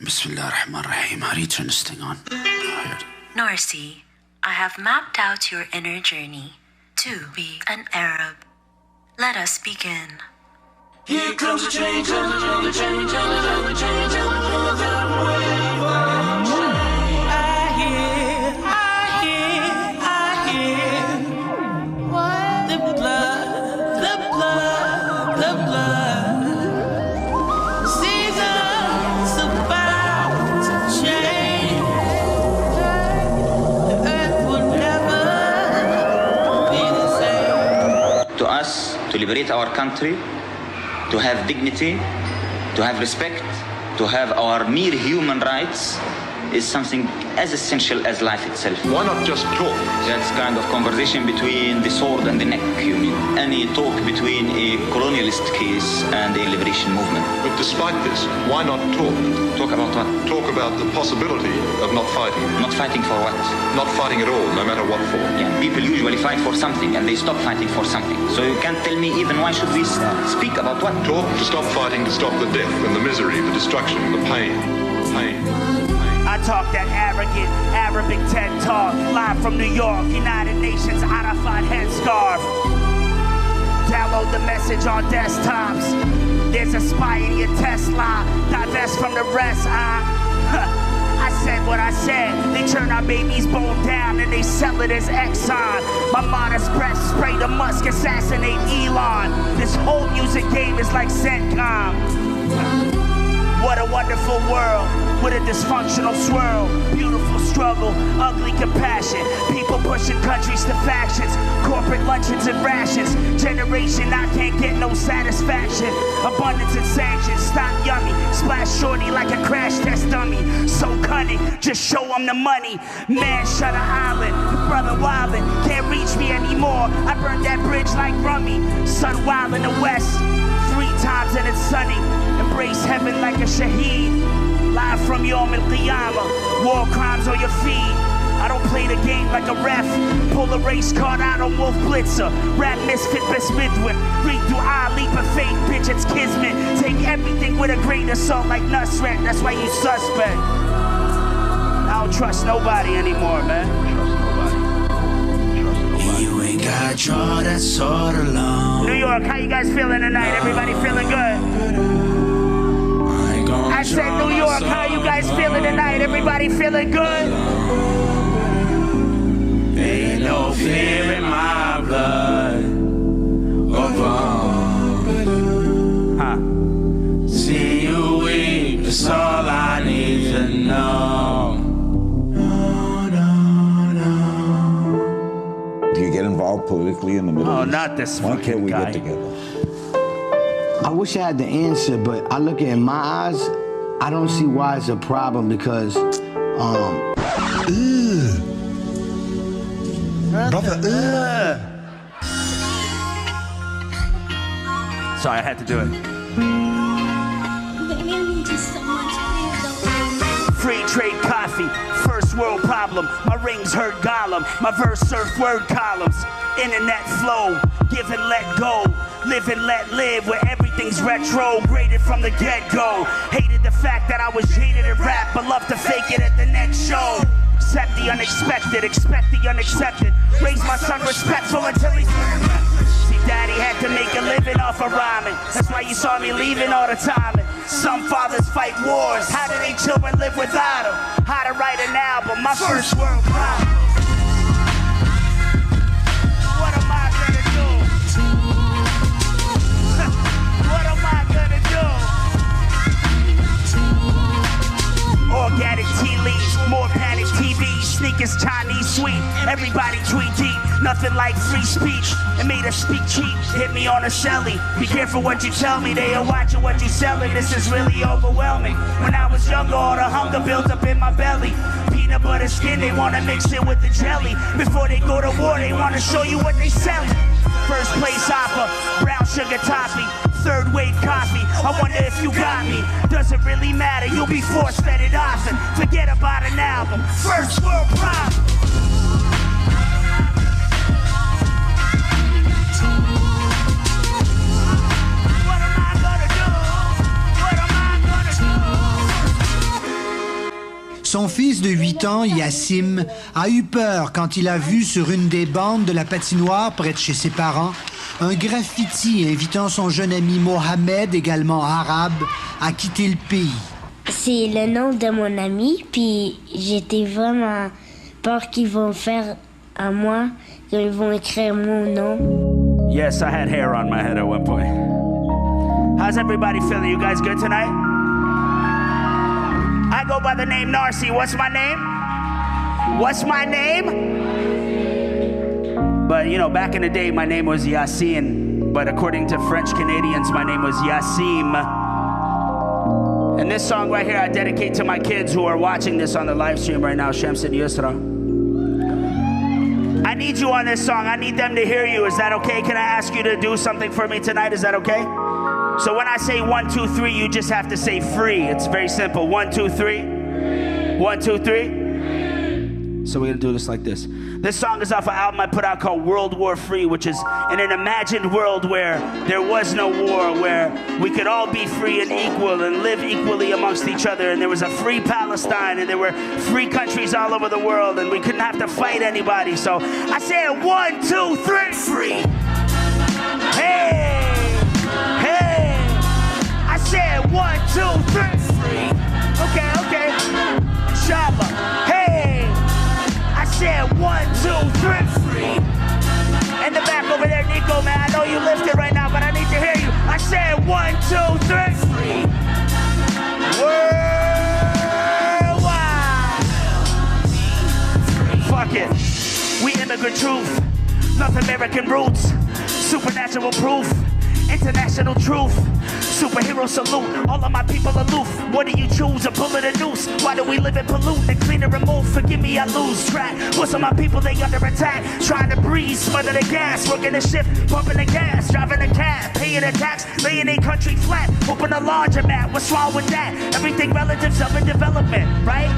Bismillah ar-Rahman ar-Rahim. How do you turn this thing on? Narcy, I have mapped out your inner journey to be an Arab. Let us begin. Here comes the change, the change, the change, the wave. To liberate our country, to have dignity, to have respect, to have our mere human rights is something as essential as life itself. Why not just talk? That's kind of conversation between the sword and the neck, you mean. Any talk between a colonialist case and a liberation movement. But despite this, why not talk? Talk about what? Talk about the possibility of not fighting. Not fighting for what? Not fighting at all, no matter what for. Yeah, people usually fight for something and they stop fighting for something. So you can't tell me even why should we speak about what? Talk to stop fighting, to stop the death and the misery, the destruction, the pain. I talk that arrogant Arabic TED talk, live from New York, United Nations Arafat headscarf. Download the message on desktops. There's a spy in your Tesla. Divest from the rest. I said what I said. They turn our baby's bone down and they sell it as Exxon. My modest breath spray the Musk, assassinate Elon. This whole music game is like CENTCOM. What a wonderful world, with a dysfunctional swirl. Beautiful struggle, ugly compassion. People pushing countries to factions. Corporate luncheons and rations. Generation I can't get no satisfaction. Abundance and sanctions, stop yummy. Splash shorty like a crash test dummy. So cunning, just show them the money. Man, Shutter Island, brother wildin'. Can't reach me anymore, I burned that bridge like Rummy. Sun wild in the west, 3 times and it's sunny. Embrace heaven like a shaheed. Live from Yom al-Qiyamah. War crimes on your feed. I don't play the game like a ref. Pull a race card out on Wolf Blitzer. Rap misfit best midwit. Read dua, leap of faith, bitch, it's kismet. Take everything with a grain of salt like Nusret. That's why you suspect. I don't trust nobody anymore, man. You ain't gotta draw that sword alone. New York, how you guys feeling tonight? Everybody feeling good? I said New York, how you guys feeling tonight? Everybody feeling good? Ain't no fear in my blood. See you weep, that's all I need to know. Do you get involved politically in the Middle East? Oh, not this Why can't we guy. get together? I wish I had the answer, but I look at it in my eyes, I don't see why it's a problem because, Brother, Sorry, I had to do it. Free trade coffee, first world problem. My rings hurt Gollum, my verse surf word columns. Internet flow, give and let go. Live and let live, where everything's retro. Graded from the get-go. Hated the fact that I was jaded at rap, but love to fake it at the next show. Accept the unexpected, expect the unaccepted. Raise my son respectful until he's... See, daddy had to make a living off of rhyming. That's why you saw me leaving all the time. And some fathers fight wars. How do they children live without them? How to write an album, my first world problem. What am I gonna do? What am I gonna do? Organic tea leaves, more panic TV, sneakers Chinese sweet, everybody tweet deep, nothing like free speech, it made us speak cheap, hit me on a celly, be careful what you tell me, they are watching what you selling, this is really overwhelming, when I was younger all the hunger built up in my belly, peanut butter skin, they wanna mix it with the jelly, before they go to war, they wanna show you what they selling, first place opera, brown sugar toffee, third wave coffee, I wonder if you got me. Doesn't really matter, you'll be force-fed it often. Forget about an album, first world problem. What am I gonna do? What am I gonna do? Son fils de 8 ans, Yassim, a eu peur quand il a vu sur une des bandes de la patinoire près de chez ses parents un graffiti invitant son jeune ami Mohamed, également arabe, à quitter le pays. C'est le nom de mon ami, puis j'étais vraiment peur qu'ils vont faire à moi, qu'ils vont écrire mon nom. Yes, I had hair on my head at one point. How's everybody feeling? You guys good tonight? I go by the name Narcy. What's my name? What's my name? But you know, back in the day, my name was Yassine. But according to French Canadians, my name was Yassim. And this song right here, I dedicate to my kids who are watching this on the live stream right now, Shams and Yusra. I need you on this song. I need them to hear you. Is that okay? Can I ask you to do something for me tonight? Is that okay? So when I say 1, 2, 3, you just have to say free. It's very simple. 1, 2, 3. 1, 2, 3. So we're gonna do this like this. This song is off an album I put out called World War Free, which is in an imagined world where there was no war, where we could all be free and equal and live equally amongst each other. And there was a free Palestine, and there were free countries all over the world, and we couldn't have to fight anybody. So I said 1, 2, 3, free. Hey, hey. I said 1, 2, 3, free. Okay, okay. Inshallah. Hey. I said 1, 2, 3, free. In the back over there, Niko, man, I know you lifted right now, but I need to hear you. I said 1, 2, 3, free. Worldwide. Fuck it. We immigrant truth, North American roots, supernatural proof, international truth. Superhero salute, all of my people aloof. What do you choose, a bullet or noose? Why do we live and pollute and clean and remove? Forgive me, I lose track. What's of my people, they under attack. Trying to breathe, smother the gas. Working the shift, pumping the gas. Driving a cab, paying the tax. Laying a country flat, open a laundromat. What's wrong with that? Everything relative, self-development, right?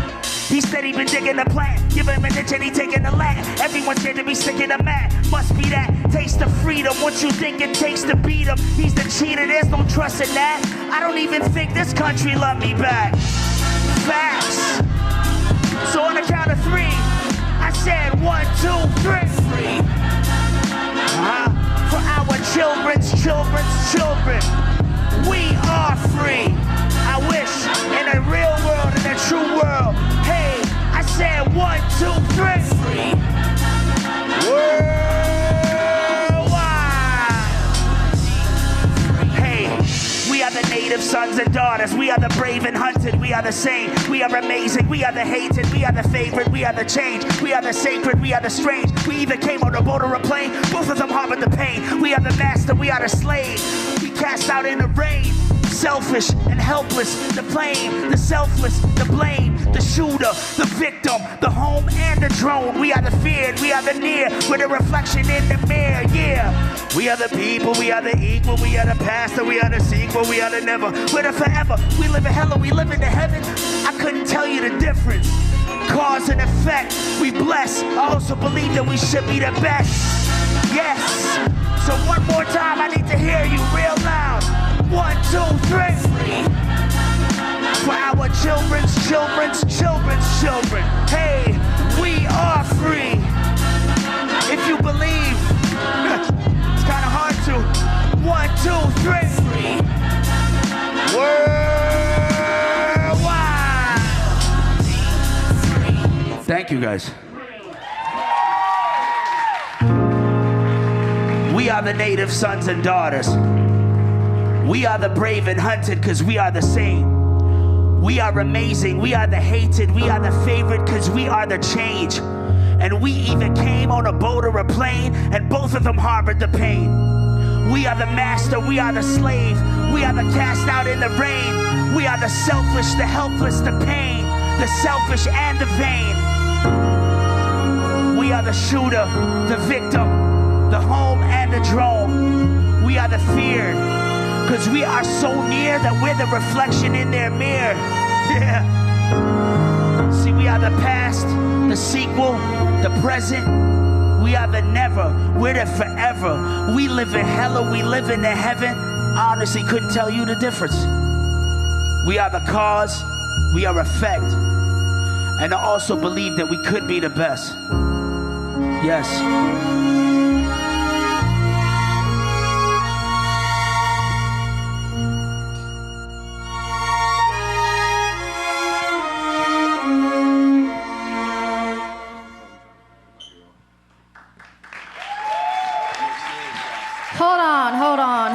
He said he been digging the plant. Give him an inch and he taking the land. Everyone's scared to be sticking a mat. Must be that taste of freedom. What you think it takes to beat him? He's the cheater, there's no trust in that. I don't even think this country love me back. Facts. So on the count of 3, I said 1, 2, 3, free. For our children's children, we are free. I wish in a real world, in a true world. Hey, I said 1, 2, 3, free. Worldwide. Hey, we are the native sons and daughters. We are the brave and hunted. We are the same. We are amazing. We are the hated. We are the favorite. We are the change. We are the sacred. We are the strange. We either came on a boat or a plane. Both of them harbored the pain. We are the master. We are the slave. We cast out in the rain. Selfish and helpless, the blame, the selfless, the blame, the shooter, the victim, the home and the drone. We are the feared, we are the near, we're the reflection in the mirror, yeah. We are the people, we are the equal, we are the past, we are the sequel, we are the never, we're the forever. We live in hell or we live in the heaven. I couldn't tell you the difference. Cause and effect, we bless. I also believe that we should be the best. Yes. So one more time, I need to hear you real loud. 1, 2, 3. For our children's children. Hey, we are free. If you believe, it's kind of hard to. 1, 2, 3. Worldwide. Thank you, guys. We are the native sons and daughters. We are the brave and hunted because we are the same. We are amazing. We are the hated. We are the favorite because we are the change. And we either came on a boat or a plane, and both of them harbored the pain. We are the master. We are the slave. We are the cast out in the rain. We are the selfish, the helpless, the pain, the selfish and the vain. We are the shooter, the victim, the home and the drone. We are the feared. Because we are so near that we're the reflection in their mirror. Yeah. See, we are the past, the sequel, the present. We are the never, we're the forever. We live in hell or we live in the heaven. I honestly couldn't tell you the difference. We are the cause, we are effect. and to also believe that we could be the best. Yes.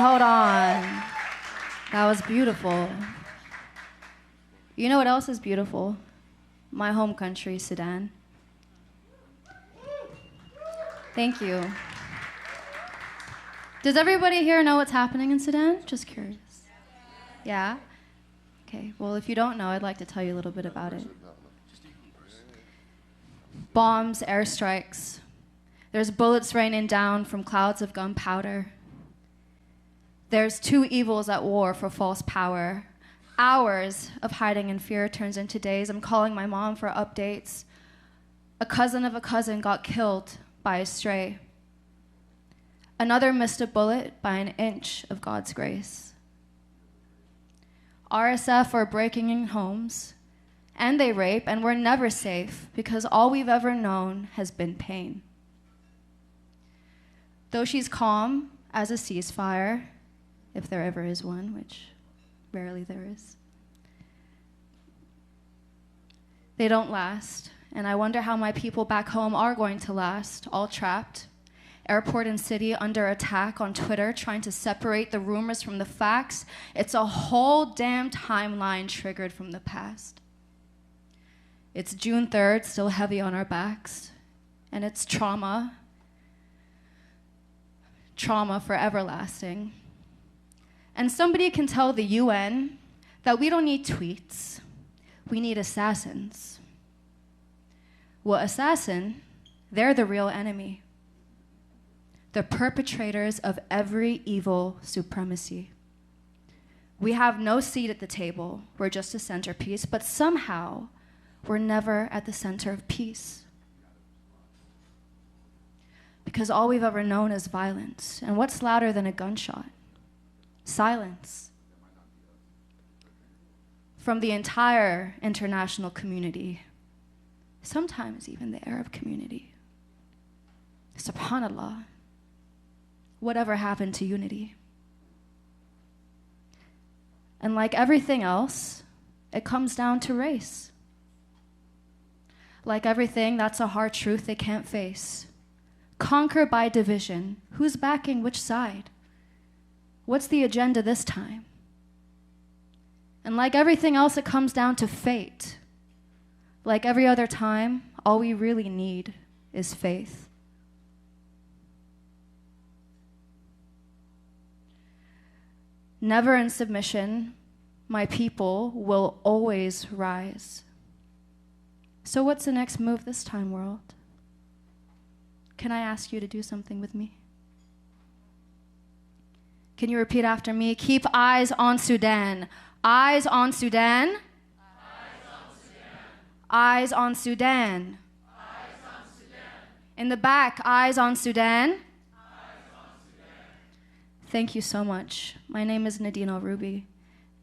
Hold on. That was beautiful. You know what else is beautiful? My home country, Sudan. Thank you. Does everybody here know what's happening in Sudan? Just curious. Yeah? Okay, well, if you don't know, I'd like to tell you a little bit about it. Bombs, airstrikes. There's bullets raining down from clouds of gunpowder. There's two evils at war for false power. Hours of hiding in fear turns into days. I'm calling my mom for updates. A cousin of a cousin got killed by a stray. Another missed a bullet by an inch of God's grace. RSF are breaking in homes, and they rape, and we're never safe because all we've ever known has been pain. Though she's calm as a ceasefire, if there ever is one, which rarely there is, they don't last. And I wonder how my people back home are going to last, all trapped. Airport and city under attack on Twitter, trying to separate the rumors from the facts. It's a whole damn timeline triggered from the past. It's June 3rd, still heavy on our backs. And it's trauma for everlasting. And somebody can tell the UN that we don't need tweets, we need assassins. Well, assassin, they're the real enemy. The perpetrators of every evil supremacy. We have no seat at the table, we're just a centerpiece, but somehow we're never at the center of peace. Because all we've ever known is violence. And what's louder than a gunshot? Silence. From the entire international community, sometimes even the Arab community. SubhanAllah. Whatever happened to unity? And like everything else, it comes down to race. Like everything, that's a hard truth they can't face. Conquer by division. Who's backing which side? What's the agenda this time? And like everything else, it comes down to fate. Like every other time, all we really need is faith. Never in submission, my people will always rise. So what's the next move this time, world? Can I ask you to do something with me? Can you repeat after me? Keep eyes on Sudan. Eyes on Sudan. Eyes on Sudan. Eyes on Sudan. In the back, eyes on Sudan. Thank you so much. My name is Nadine El Roubi,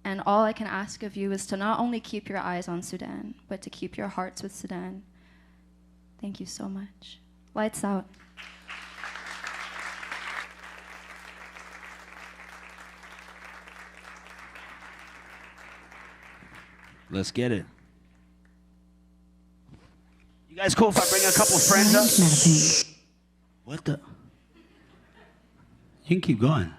and all I can ask of you is to not only keep your eyes on Sudan, but to keep your hearts with Sudan. Thank you so much. Lights out. Let's get it. You guys cool if I bring a couple friends up? What the? You can keep going.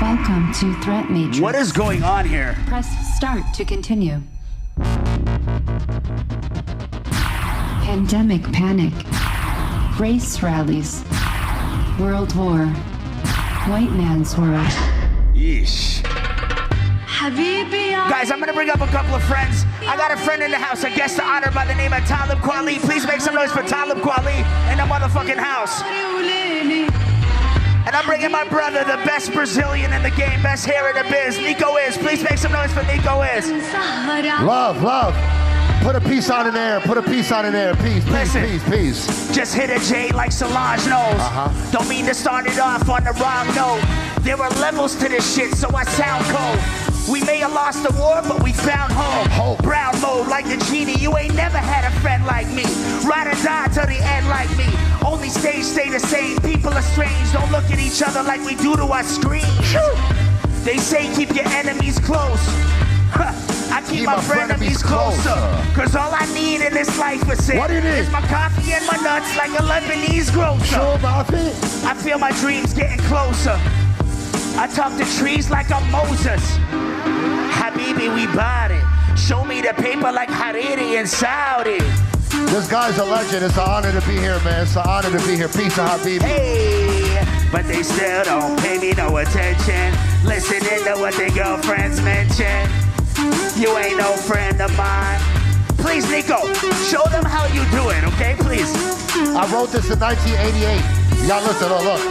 Welcome to Threat Matrix. What is going on here? Press start to continue. Pandemic panic. Race rallies. World war. White man's world. Yeesh. Guys, I'm gonna bring up a couple of friends. I got a friend in the house, a guest of honor by the name of Talib Kweli. Please make some noise for Talib Kweli in the motherfucking house. And I'm bringing my brother, the best Brazilian in the game, best hair in the biz, Niko Is. Please make some noise for Niko Is. Love, love. Put a piece on in there. Put a piece on in there. Peace, Listen, peace, peace, peace. Just hit a J like Solange knows. Don't mean to start it off on the wrong note. There are levels to this shit, so I sound cold. We may have lost the war, but we found home. like me. Ride or die till the end like me. Only stage stay the same. People are strange. Don't look at each other like we do to our screens. They say keep your enemies close. I keep my frenemies closer. Cause all I need in this life is my coffee and my nuts like a Lebanese grocer. I feel my dreams getting closer. I talk to trees like I'm Moses. Habibi, we bought it. Show me the paper like Hariri and Saudi. This guy's a legend. It's an honor to be here, man. It's an honor to be here. Peace and Habibi. Hey, but they still don't pay me no attention. Listening to what their girlfriends mention. You ain't no friend of mine. Please, Niko, show them how you do it, okay? Please. I wrote this in 1988. Y'all listen, look.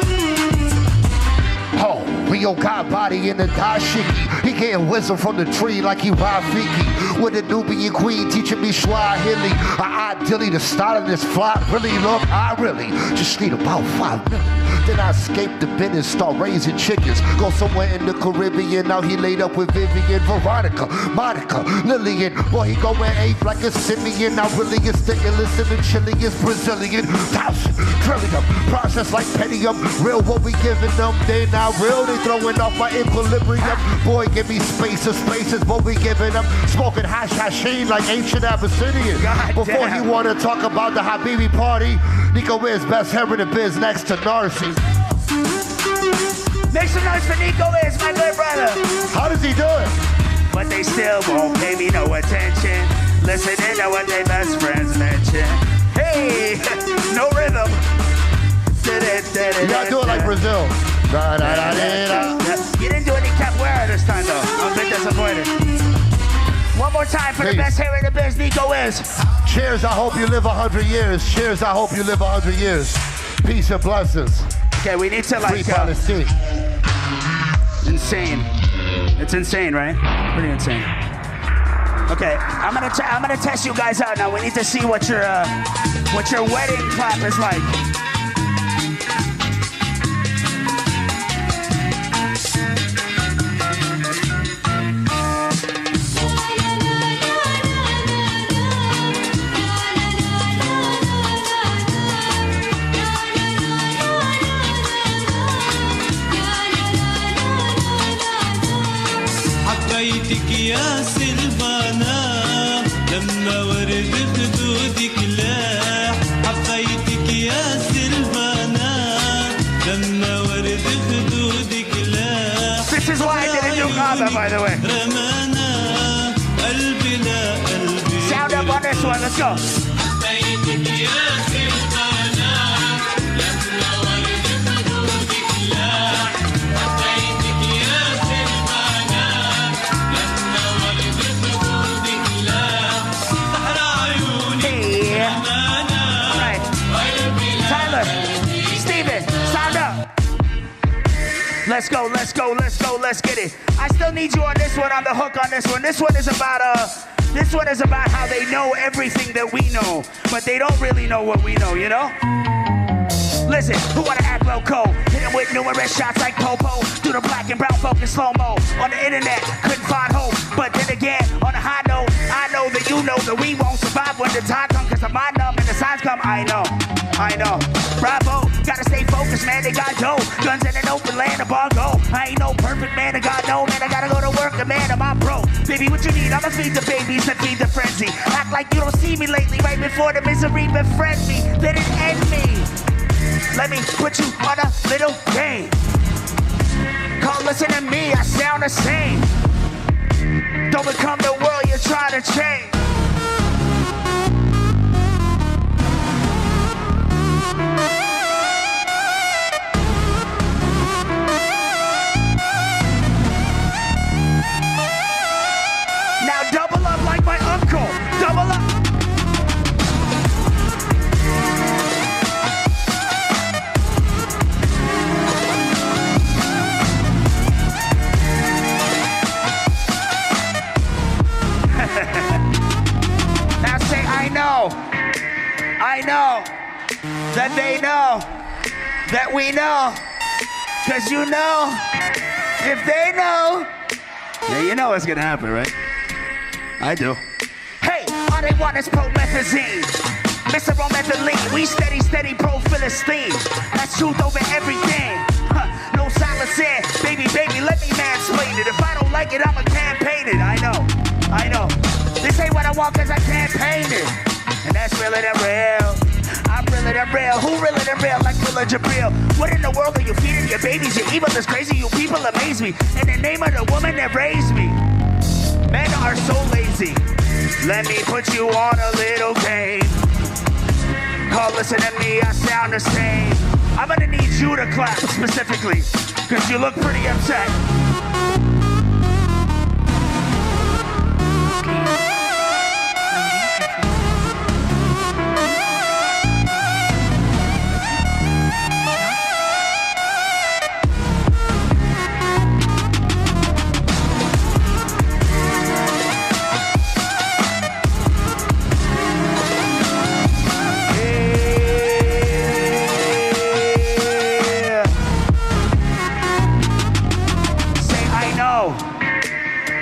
Oh, Rio got body in the dashiki. He getting wisdom from the tree like he Rafiki. With a Nubian queen teaching me Swahili. I ideally the start of this flight. Really, look, I really just need about 5 minutes. Then I escape the business, start raising chickens. Go somewhere in the Caribbean. Now he laid up with Vivian, Veronica, Monica, Lillian. Boy, he going ape like a simian. Now really it's the illest and the chilliest Brazilian. Thousand, trillium, process like pentium. Real what we giving them, they not real. They throwing off my equilibrium. Boy, give me spaces what we giving them. Smoking hasheen like ancient Abyssinian. Before he wanna talk about the Habibi party, Niko Is best hair in the biz next to Narcy. Make some noise for Niko Is, my good brother. How does he do it? But they still won't pay me no attention. Listening to what their best friends mention. Hey, no rhythm. You gotta do it like Brazil. You didn't do any capoeira this time though. I'm a bit disappointed. One more time for the best hair in the biz, Niko Is. Cheers, I hope you live 100 years. Cheers, I hope you live 100 years. Peace and blessings. Okay, we need to like... Free Palestine. Insane. It's insane, right? Pretty insane. Okay, I'm gonna test you guys out now. We need to see what your wedding clap is like. حبيتك يا سلفانا لما ورد خدودك لاح حبيتك يا سلفانا لما ورد خدودك لاح This is why I didn't do Kamala, by the way. رمانا قلبي لا قلبي Sound up on this one, let's go. حبيتك يا سلفانا لما ورد خدودك لاح حبيتك يا سلفانا لما ورد خدودك لاح سحر عيوني رمانا قلبي لا Tyler, Steven, sound up. Let's go, let's go, let's go, let's get it. I still need you on this one, on the hook on this one. This one is about how they know everything that we know, but they don't really know what we know, you know? Listen, who wanna act loco? Hit him with numerous shots like Popo. Do the black and brown folk in slow-mo. On the internet, couldn't find hope. But then again, on a high note, I know that you know that we won't survive when the time comes. Cause the mind numb and the signs come, I know. Bravo, gotta stay focused, man, they got dough. Guns in an open land, a bar go. I ain't no perfect man, I got no man, I gotta go to work, the man, I'm on bro. Baby, what you need? I'ma feed the babies and feed the frenzy. Act like you don't see me lately, right before the misery befriend me. Let it end me. Let me put you on a little game. Come listen to me, I sound the same. Don't become the world you're trying to change. Now double up like my uncle. Double up. Now say, I know that they know that we know, cause you know, if they know, yeah, you know what's gonna happen, right? I do. Hey, on a they want is promethazine. Mr. Romethylene, we steady pro-Philistine. That's truth over everything. No silence here, baby, let me mansplain it. If I don't like it, I'ma campaign it. I know. This ain't what I want cause I campaign it. And that's realer than real. I'm realer than real. Who realer than real? Like Willa Jabril. What in the world are you feeding your babies? Your evil is crazy. You people amaze me. In the name of the woman that raised me. Men are so lazy. Let me put you on a little game. Call, listen to me, I sound the same. I'm gonna need you to clap specifically, cause you look pretty upset.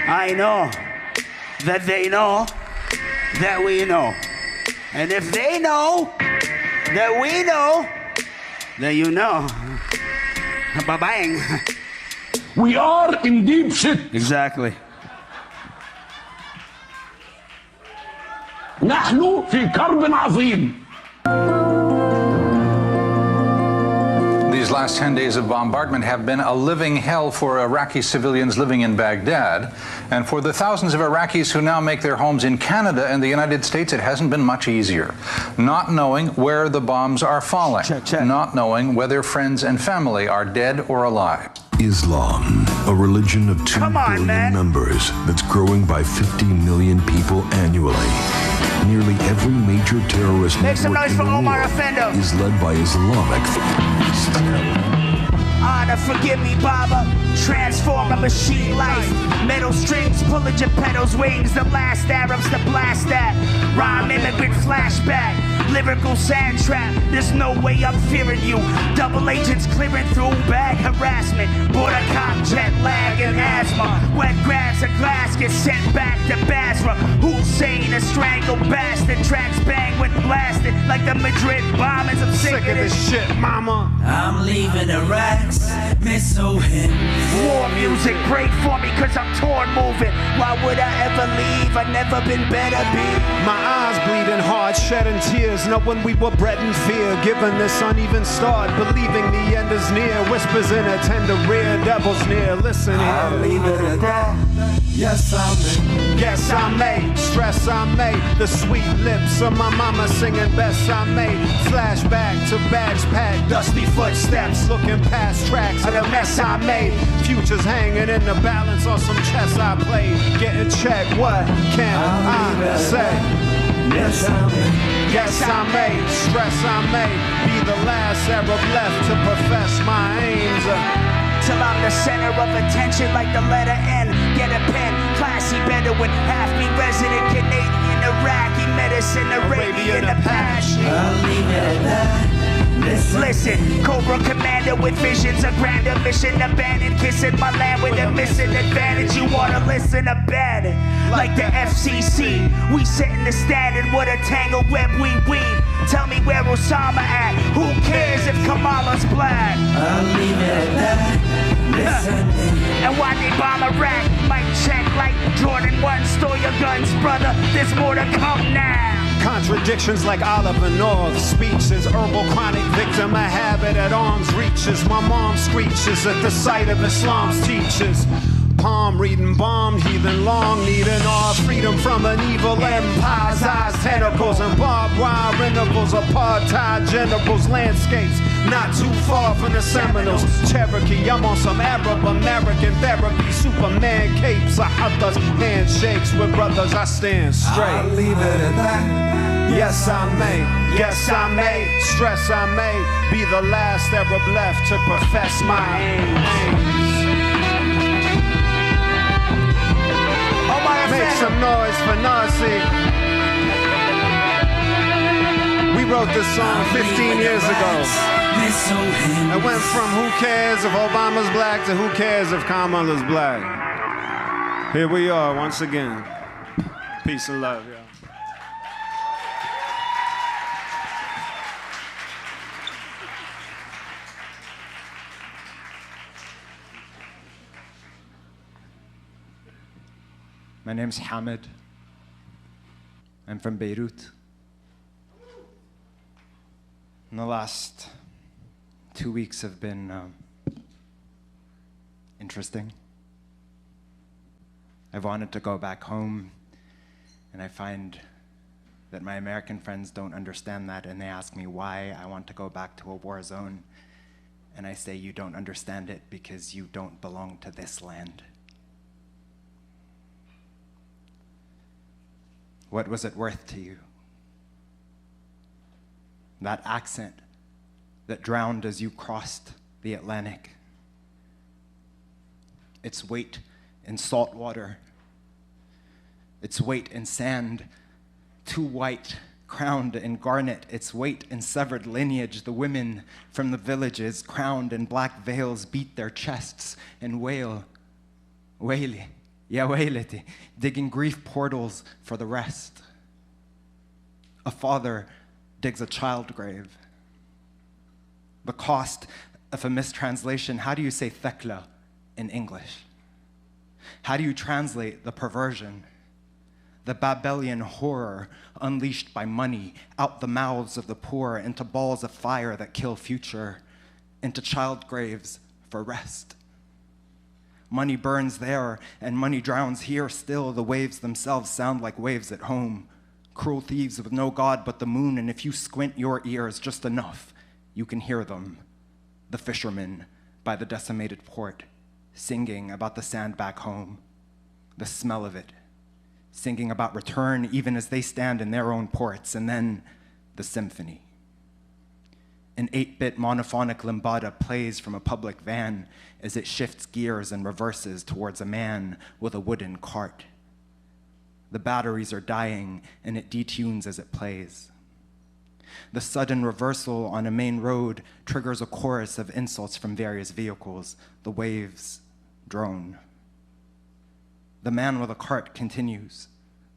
I know that they know that we know. And if they know that we know, then you know. Ba-bang. We are in deep shit. Exactly. نحن في كرب عظيم. These last 10 days of bombardment have been a living hell for Iraqi civilians living in Baghdad. And for the thousands of Iraqis who now make their homes in Canada and the United States, it hasn't been much easier. Not knowing where the bombs are falling. Not knowing whether friends and family are dead or alive. Islam, a religion of 2 billion members that's growing by 50 million people annually. Nearly every major terrorist network in the Omar world Offendum is led by Islamic. Honor, forgive me, Baba. Transform a machine life. Metal strings pulling your pedals wings. The last Arabs to blast that. Rhyme immigrant flashback. Lyrical sand trap. There's no way I'm fearing you. Double agents clearing through bag harassment. Border cop, jet lag and asthma. Wet grass and glass get sent back to Basra. Hussein, a strangled bastard. Tracks bang when blasted like the Madrid bombers. I'm sick of this shit, mama. I'm leaving Iraq. Miss him. War music, pray for me cause I'm torn moving. Why would I ever leave? I've never been better, B. My eyes bleeding hard, shedding tears, knowing we were bred in fear. Given this uneven start, believing the end is near. Whispers in a tender rear, devil's near. Listen here. I'll leave it at that. Yes, I may. Yes, I may. Stress, I may. The sweet lips of my mama singing best I may. Flashback to bags packed, dusty footsteps, looking past tracks of the mess I made. Futures hanging in the balance on some chess I played. Getting checked, what can I say? Yes, I may. Yes, I may. Stress, I may. Be the last Arab left to profess my aims. Till I'm the center of attention like the letter N. Get a pen, classy Bedouin, half me resident Canadian, Iraqi medicine, Arabian Apache. I'll leave it at that. Listen, Cobra Commander with visions, a grander mission, abandoned, kissing my land with a missing advantage. You wanna listen, abandoned, like the FCC. We setting the standard, what a tangled web we weave. Tell me where Osama at, who cares if Kamala's black? I'll leave it at that. And why they bomb Iraq? Might check like Jordan 1, store your guns, brother, there's more to come now. Contradictions like Oliver North speeches, herbal chronic victim, a habit at arm's reaches. My mom screeches at the sight of Islam's teachers. Palm reading, bombed, heathen long, needing our freedom from an evil empire's eyes, tentacles and barbed wire intervals, apartheid generals, landscapes. Not too far from the Seminoles, Cherokee. I'm on some Arab American therapy, Superman capes, Ahatas, handshakes with brothers. I stand straight. I'll leave it at that. Yes, I may. Yes, I may. Stress, I may be the last Arab left to profess my aims. Make some noise for Narcy. We wrote this song 15 years ago. It went from who cares if Obama's black to who cares if Kamala's black. Here we are once again. Peace and love, y'all. My name's Hamed. I'm from Beirut. And the last 2 weeks have been interesting. I've wanted to go back home, and I find that my American friends don't understand that, and they ask me why I want to go back to a war zone. And I say, you don't understand it because you don't belong to this land. What was it worth to you? That accent that drowned as you crossed the Atlantic. Its weight in salt water. Its weight in sand, too white, crowned in garnet. Its weight in severed lineage. The women from the villages, crowned in black veils, beat their chests and wail. Waili. Ya wailati, digging grief portals for the rest. A father digs a child grave. The cost of a mistranslation, how do you say thekla in English? How do you translate the perversion? The Babylonian horror unleashed by money, out the mouths of the poor, into balls of fire that kill future, into child graves for rest. Money burns there, and money drowns here still. The waves themselves sound like waves at home. Cruel thieves with no God but the moon, and if you squint your ears just enough, you can hear them. The fishermen by the decimated port, singing about the sand back home, the smell of it, singing about return even as they stand in their own ports, and then the symphony. An 8-bit monophonic lambada plays from a public van as it shifts gears and reverses towards a man with a wooden cart. The batteries are dying, and it detunes as it plays. The sudden reversal on a main road triggers a chorus of insults from various vehicles. The waves drone. The man with a cart continues.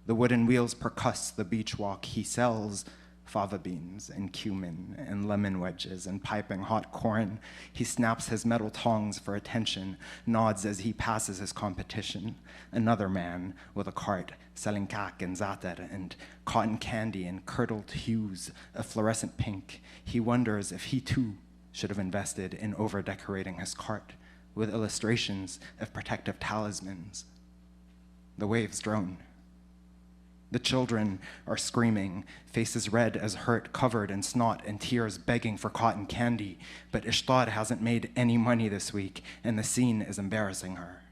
The wooden wheels percuss the beach walk. He sells fava beans and cumin and lemon wedges and piping hot corn. He snaps his metal tongs for attention, nods as he passes his competition. Another man with a cart selling kak and zatar and cotton candy and curdled hues of fluorescent pink. He wonders if he too should have invested in over-decorating his cart with illustrations of protective talismans. The waves drone. The children are screaming, faces red as hurt, covered in snot and tears, begging for cotton candy. But Ishtar hasn't made any money this week, and the scene is embarrassing her.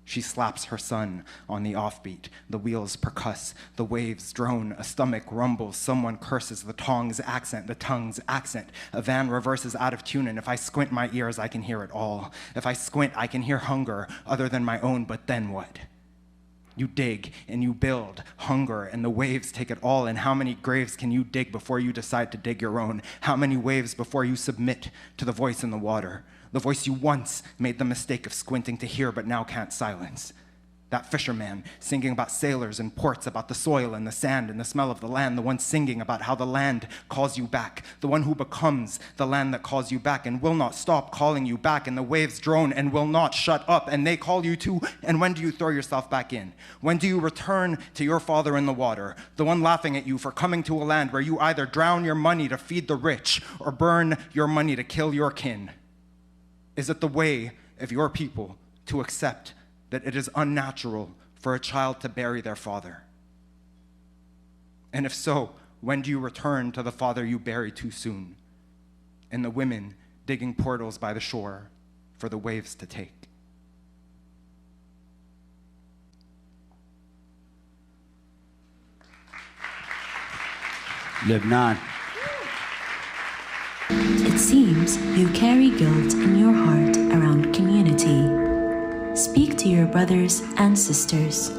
She slaps her son on the offbeat. The wheels percuss, the waves drone, a stomach rumbles, someone curses, the tongue's accent, the tongue's accent. A van reverses out of tune, and if I squint my ears, I can hear it all. If I squint, I can hear hunger other than my own, but then what? You dig and you build hunger, and the waves take it all. And how many graves can you dig before you decide to dig your own? How many waves before you submit to the voice in the water? The voice you once made the mistake of squinting to hear but now can't silence. That fisherman singing about sailors and ports, about the soil and the sand and the smell of the land, the one singing about how the land calls you back, the one who becomes the land that calls you back and will not stop calling you back, and the waves drone and will not shut up, and they call you too. And when do you throw yourself back in? When do you return to your father in the water, the one laughing at you for coming to a land where you either drown your money to feed the rich or burn your money to kill your kin? Is it the way of your people to accept that it is unnatural for a child to bury their father? And if so, when do you return to the father you buried too soon? And the women digging portals by the shore for the waves to take. Lebanon. It seems you carry guilt in your heart around community. Speak to your brothers and sisters.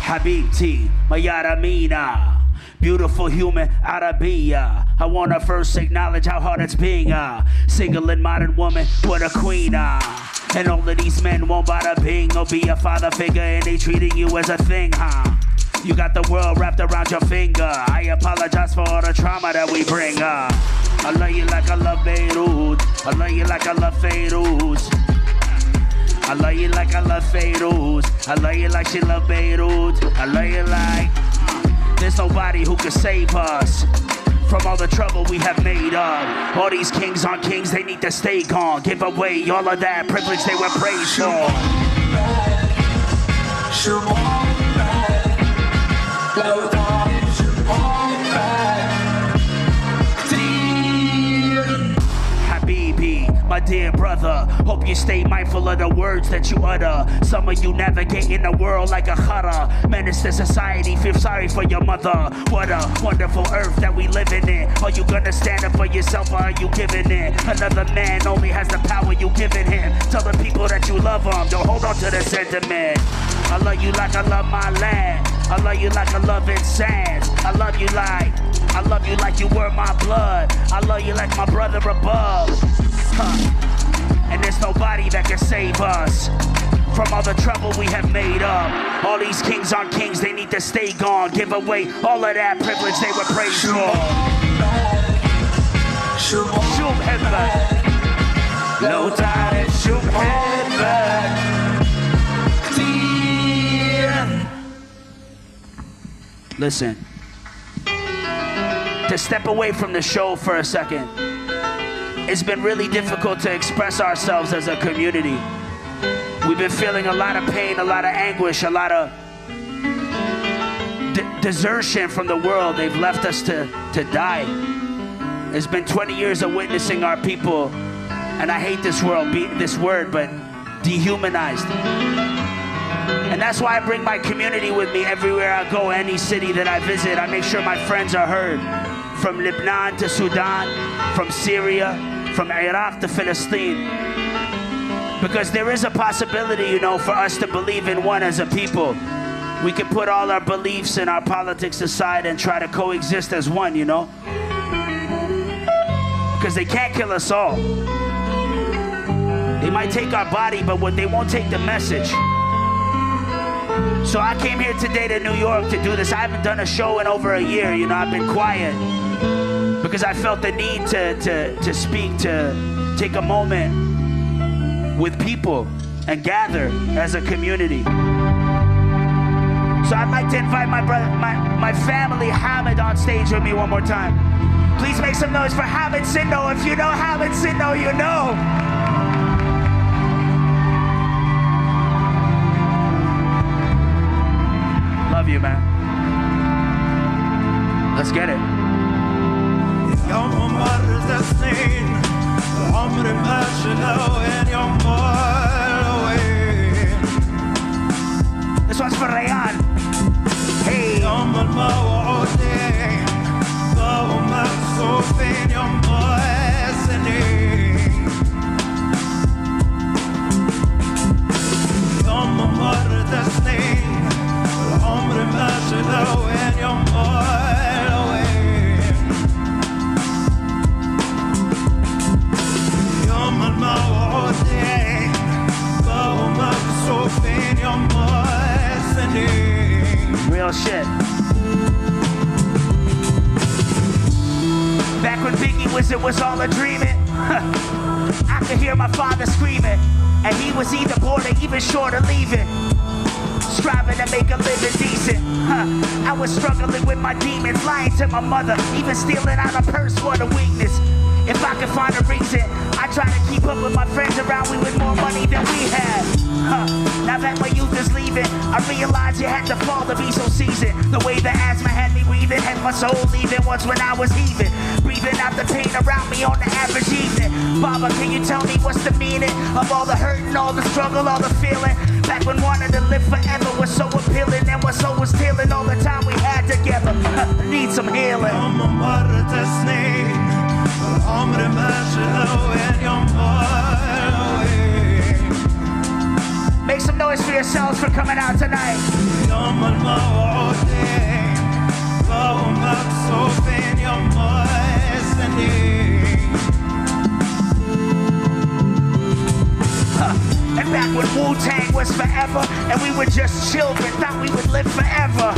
Habibti, Mayaramina, beautiful human Arabia. I wanna first acknowledge how hard it's being a single and modern woman with a queen. And all of these men won't bother being or be a father figure, and they treating you as a thing, huh? You got the world wrapped around your finger. I apologize for all the trauma that we bring. I love you like I love Beirut. I love you like I love Feiruz. I love you like I love Feiruz. I love you like she love Beirut. I love you like there's nobody who can save us from all the trouble we have made up. All these kings on kings, they need to stay gone. Give away all of that privilege they were praised for. Habibi, my dear brother, hope you stay mindful of the words that you utter. Some of you navigate in the world like a khara. Menace to society, feel sorry for your mother. What a wonderful earth that we living in. Are you gonna stand up for yourself or are you giving in? Another man only has the power you giving him. Tell the people that you love them, don't hold on to the sentiment. I love you like I love my land. I love you like I love its sands. I love you like you were my blood. I love you like my brother above. And there's nobody that can save us from all the trouble we have made up. All these kings on kings, they need to stay gone. Give away all of that privilege they were praised for. Shub headback. No time, shub headback. Listen, to step away from the show for a second, it's been really difficult to express ourselves as a community. We've been feeling a lot of pain, a lot of anguish, a lot of desertion from the world. They've left us to die. It's been 20 years of witnessing our people, and I hate this word, but dehumanized. And that's why I bring my community with me everywhere I go, any city that I visit. I make sure my friends are heard. From Lebanon to Sudan, from Syria, from Iraq to Palestine. Because there is a possibility, you know, for us to believe in one as a people. We can put all our beliefs and our politics aside and try to coexist as one, you know? Because they can't kill us all. They might take our body, but they won't take the message. So I came here today to New York to do this. I haven't done a show in over a year, you know, I've been quiet. Because I felt the need to speak, to take a moment with people and gather as a community. So I'd like to invite my brother, my family, Hamed, on stage with me one more time. Please make some noise for Hamed Sinno. If you know Hamed Sinno, you know. Love you, man. Let's get it. This one's for Rayan. Hey. Real shit. Back when Biggie it was all a dreaming. I could hear my father screaming, and he was either born or even short of leaving. Striving to make a living decent. I was struggling with my demons, lying to my mother, even stealing out a purse for the weakness. If I could find a reason, I try to keep up with my friends around me with more money than we had. Now that my youth is leaving, I realized you had to fall to be so seasoned. The way the asthma had me breathing, had my soul leaving once when I was heaving. Breathing out the pain around me on the average evening. Baba, can you tell me what's the meaning of all the hurting, all the struggle, all the feeling? Back when wanting to live forever was so appealing, and my soul was stealing all the time we had together. Need some healing. Make some noise for yourselves for coming out tonight. And back when Wu-Tang was forever, and we were just children, thought we would live forever.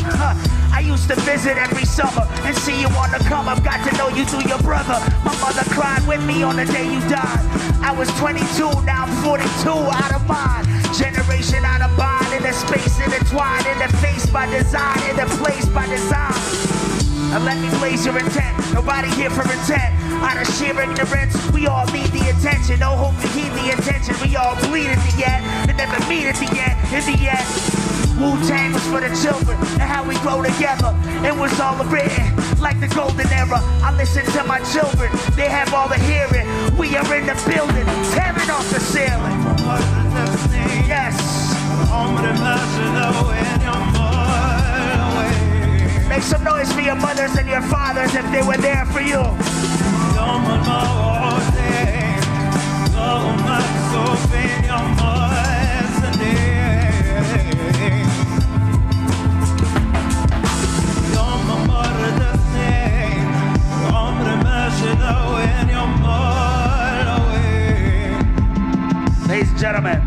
I used to visit every summer and see you on the come up. Got to know you through your brother. My mother cried with me on the day you died. I was 22, now I'm 42, out of mind. by design, in the place by design. And let me blaze your intent. Nobody here for intent. Out of sheer ignorance, we all need the attention. No hope to heed the intention. We all bleed at the end, and never meet at the end. In the end, Wu-Tang was for the children and how we grow together. It was all written like the golden era. I listen to my children, they have all the hearing. We are in the building, tearing off the ceiling. Yes. Make some noise for your mothers and your fathers if they were there for you. Ladies and gentlemen,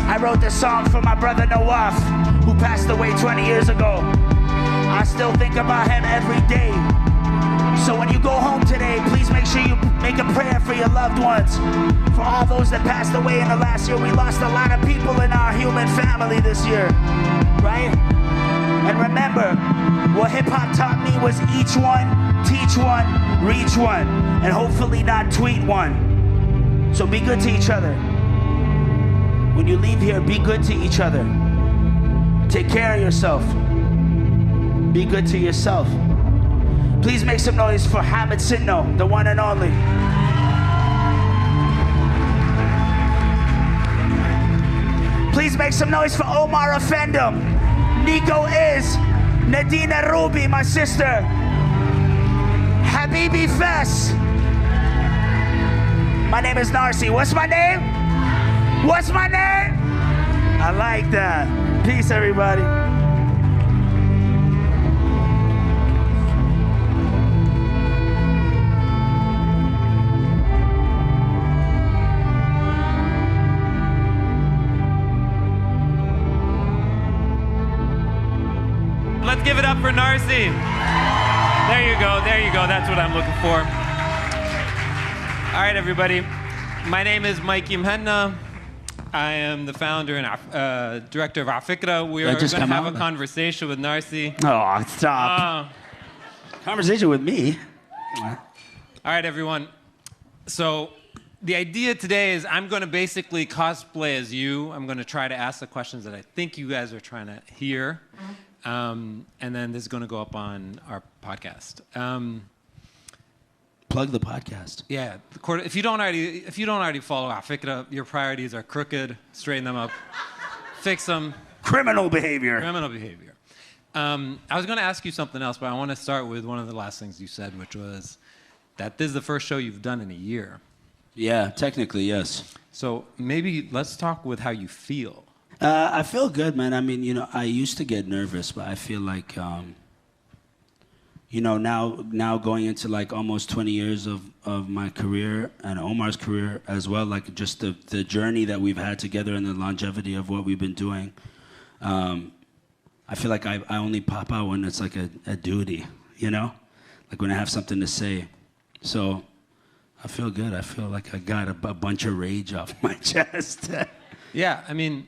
I wrote this song for my brother Nawaf, who passed away 20 years ago. I still think about him every day. So when you go home today, please make sure you make a prayer for your loved ones. For all those that passed away in the last year, we lost a lot of people in our human family this year, right? And remember, what hip-hop taught me was each one, teach one, reach one, and hopefully not tweet one. So be good to each other. When you leave here, be good to each other. Take care of yourself. Be good to yourself. Please make some noise for Hamed Sinno, the one and only. Please make some noise for Omar Offendum, Niko Is, Nadine El Roubi, my sister. Habibi Fest. My name is Narcy. What's my name? What's my name? I like that. Peace, everybody. Let's give it up for Narcy. There you go, there you go. That's what I'm looking for. All right, everybody. My name is Mikey. I am the founder and director of Afikra. We are going to have a conversation with Narcy. Oh, stop. Conversation with me? All right, everyone. So the idea today is I'm going to basically cosplay as you. I'm going to try to ask the questions that I think you guys are trying to hear. And then this is going to go up on our podcast. Plug the podcast. Yeah, if you don't already follow Afikra, your priorities are crooked. Straighten them up, fix them. Criminal behavior. Criminal behavior. I was going to ask you something else, but I want to start with one of the last things you said, which was that this is the first show you've done in a year. Yeah, technically, yes. So maybe let's talk with how you feel. I feel good, man. I mean, I used to get nervous, but I feel like, now going into like almost 20 years of my career and Omar's career as well, like just the journey that we've had together and the longevity of what we've been doing, I feel like I only pop out when it's like a duty, like when I have something to say. So I feel good. I feel like I got a bunch of rage off my chest. Yeah, I mean,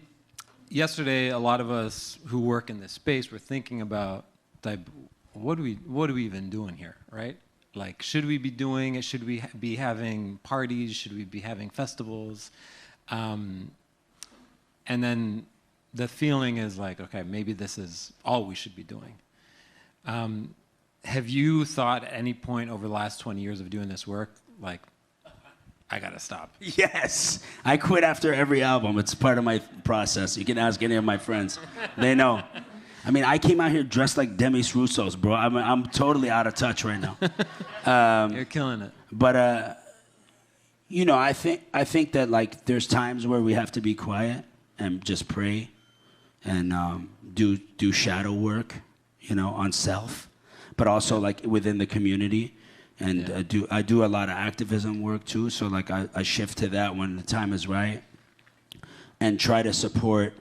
yesterday, a lot of us who work in this space were thinking about, like, what are we even doing here, right? Like, should we be doing it? Should we be having parties? Should we be having festivals? And then the feeling is like, okay, maybe this is all we should be doing. Have you thought at any point over the last 20 years of doing this work, like, I gotta stop? Yes. I quit after every album. It's part of my process. You can ask any of my friends. They know. I mean, I came out here dressed like Demis Roussos, bro. I'm totally out of touch right now. You're killing it. But, I think that, like, there's times where we have to be quiet and just pray and do shadow work, on self, but also, like, within the community. And yeah. I do a lot of activism work too, so like I shift to that when the time is right, and try to support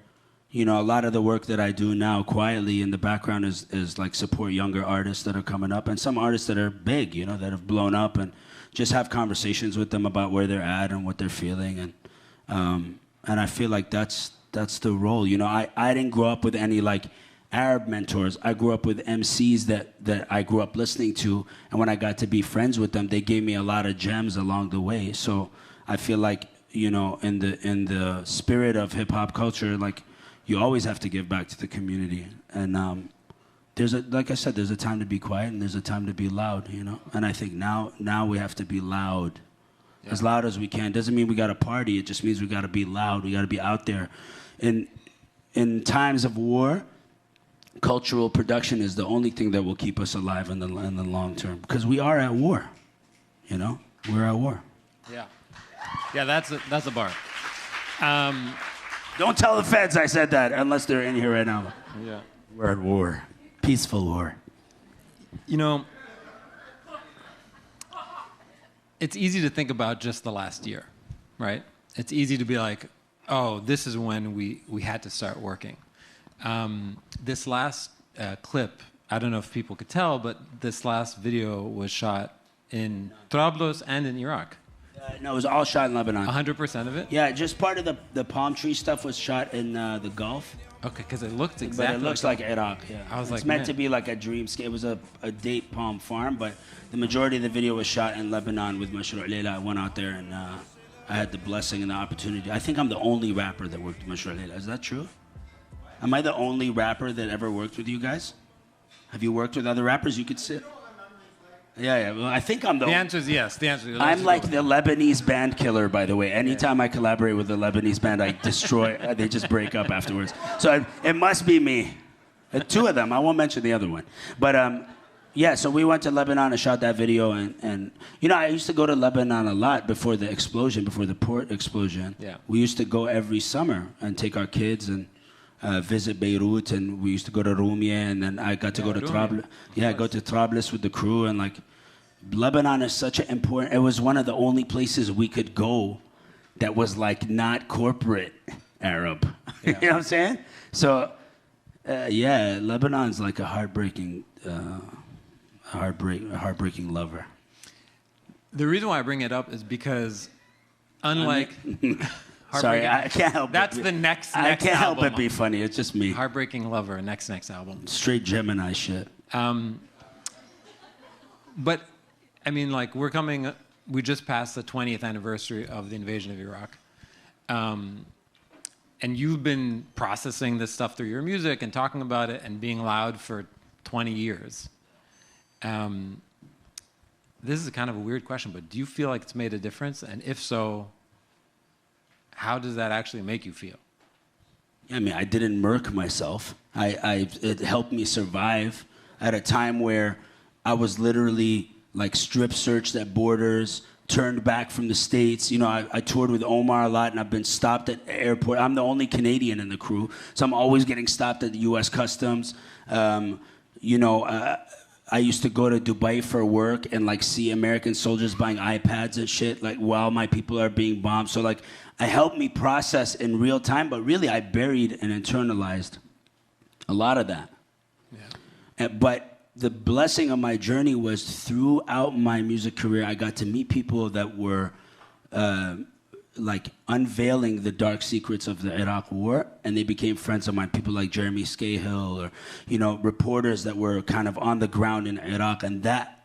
you know, a lot of the work that I do now quietly in the background is like support younger artists that are coming up and some artists that are big, you know, that have blown up, and just have conversations with them about where they're at and what they're feeling. And I feel like that's the role. You know, I didn't grow up with any like Arab mentors. I grew up with MCs that I grew up listening to, and when I got to be friends with them, they gave me a lot of gems along the way. So I feel like, you know, in the spirit of hip hop culture, like, you always have to give back to the community. And like I said, there's a time to be quiet and there's a time to be loud, you know? And I think now we have to be loud, as loud as we can. Doesn't mean we got to party, it just means we got to be loud, we got to be out there. In times of war, cultural production is the only thing that will keep us alive in the long term. Because we are at war, you know? We're at war. Yeah, that's a bar. Don't tell the feds I said that, unless they're in here right now. Yeah. We're at war. Peaceful war. You know, it's easy to think about just the last year, right? It's easy to be like, oh, this is when we had to start working. This last clip, I don't know if people could tell, but this last video was shot in Trablus and in Iraq. No, it was all shot in Lebanon. 100% of it? Yeah, just part of the palm tree stuff was shot in the Gulf. Okay, because it looked exactly But it looks like Iraq, yeah. I was it's like, meant man. to be like a dreamscape. It was a date palm farm, but the majority of the video was shot in Lebanon with Mashrou. Leila. I went out there and I had the blessing and the opportunity. I think I'm the only rapper that worked with Mashrou. Leila. Is that true? Am I the only rapper that ever worked with you guys? Have you worked with other rappers? You could sit. Yeah. Well, I think I'm the. The answer is yes. The answer is. I'm like the Lebanese band killer, by the way. Anytime I collaborate with a Lebanese band, I destroy. They just break up afterwards. So it must be me. Two of them. I won't mention the other one. But yeah. So we went to Lebanon and shot that video, and you know, I used to go to Lebanon a lot before the explosion, before the port explosion. Yeah. We used to go every summer and take our kids and. Visit Beirut, and we used to go to Rumia, and then I got to go to Trablus. Yeah, go to Trablus with the crew, and like, Lebanon is such an important. It was one of the only places we could go that was like not corporate Arab. You know what I'm saying? So, yeah, Lebanon's like a heartbreaking lover. The reason why I bring it up is because, unlike. Sorry, I can't help That's it. the next I can't help album. it be funny. It's just me. Heartbreaking Lover, next album. Straight Gemini shit. But, I mean, like, we just passed the 20th anniversary of the invasion of Iraq. And you've been processing this stuff through your music and talking about it and being loud for 20 years. This is kind of a weird question, but do you feel like it's made a difference? And if so, how does that actually make you feel? I mean, I didn't murk myself. It helped me survive at a time where I was literally like strip searched at borders, turned back from the States. You know, I toured with Omar a lot, and I've been stopped at the airport. I'm the only Canadian in the crew, so I'm always getting stopped at the U.S. Customs. You know, I used to go to Dubai for work and like see American soldiers buying iPads and shit, like while my people are being bombed. So like, it helped me process in real time, but really I buried and internalized a lot of that. Yeah. But the blessing of my journey was throughout my music career, I got to meet people that were like unveiling the dark secrets of the Iraq war, and they became friends of mine. People like Jeremy Scahill, or, you know, reporters that were kind of on the ground in Iraq, and that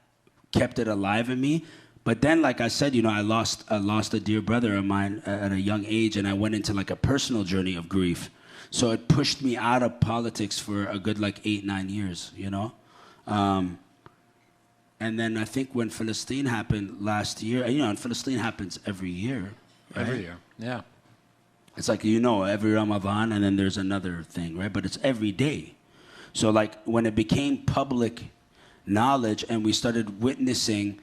kept it alive in me. But then, like I said, you know, I lost a dear brother of mine at a young age, and I went into like a personal journey of grief. So it pushed me out of politics for a good like 8-9 years, you know. And then I think when Palestine happened last year, you know, and Palestine happens every year. Right? Every year, yeah. It's like, you know, every Ramadan, and then there's another thing, right? But it's every day. So like when it became public knowledge and we started witnessing,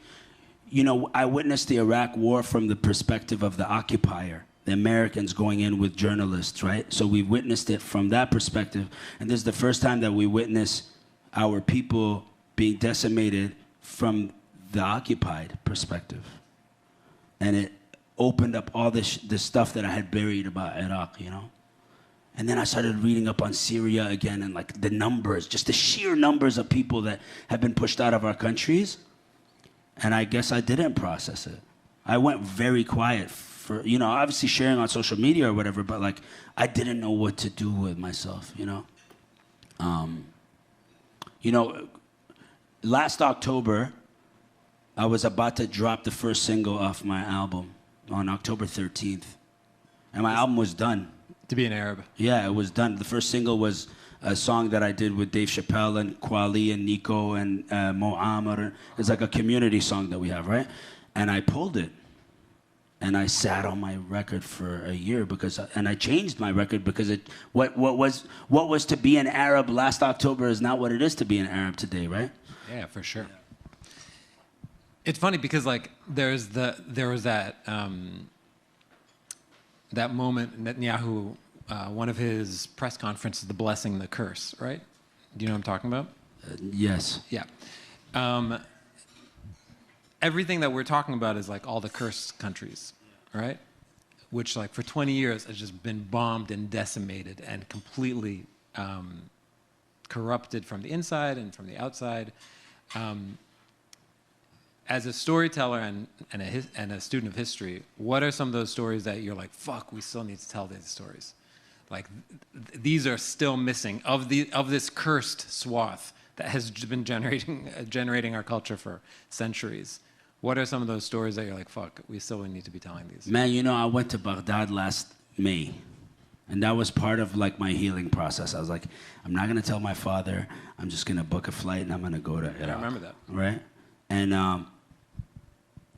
you know, I witnessed the Iraq war from the perspective of the occupier, the Americans going in with journalists, right? So we witnessed it from that perspective. And this is the first time that we witness our people being decimated from the occupied perspective. And it opened up all this stuff that I had buried about Iraq, you know? And then I started reading up on Syria again and like the numbers, just the sheer numbers of people that have been pushed out of our countries. And I guess I didn't process it. I went very quiet for, you know, obviously sharing on social media or whatever, but like I didn't know what to do with myself, you know? Last October, I was about to drop the first single off my album on October 13th. And my album was done. To be an Arab. Yeah, it was done. The first single was a song that I did with Dave Chappelle and Kweli and Niko and Mu'amar. It's like a community song that we have, right? And I pulled it. And I sat on my record for a year and I changed my record because what was to be an Arab last October is not what it is to be an Arab today, right? Yeah, for sure. It's funny because like there was that that moment Netanyahu, one of his press conferences, the blessing, the curse, right? Do you know what I'm talking about? Yes. Yeah. Everything that we're talking about is like all the cursed countries, right? Which like for 20 years has just been bombed and decimated and completely corrupted from the inside and from the outside. As a storyteller and a student of history, what are some of those stories that you're like, fuck, we still need to tell these stories? Like these are still missing of this cursed swath that has been generating our culture for centuries. What are some of those stories that you're like, fuck, we still need to be telling these? Man, you know, I went to Baghdad last May, and that was part of like my healing process. I was like, I'm not gonna tell my father. I'm just gonna book a flight and I'm gonna go to Iraq. I remember that. Right? And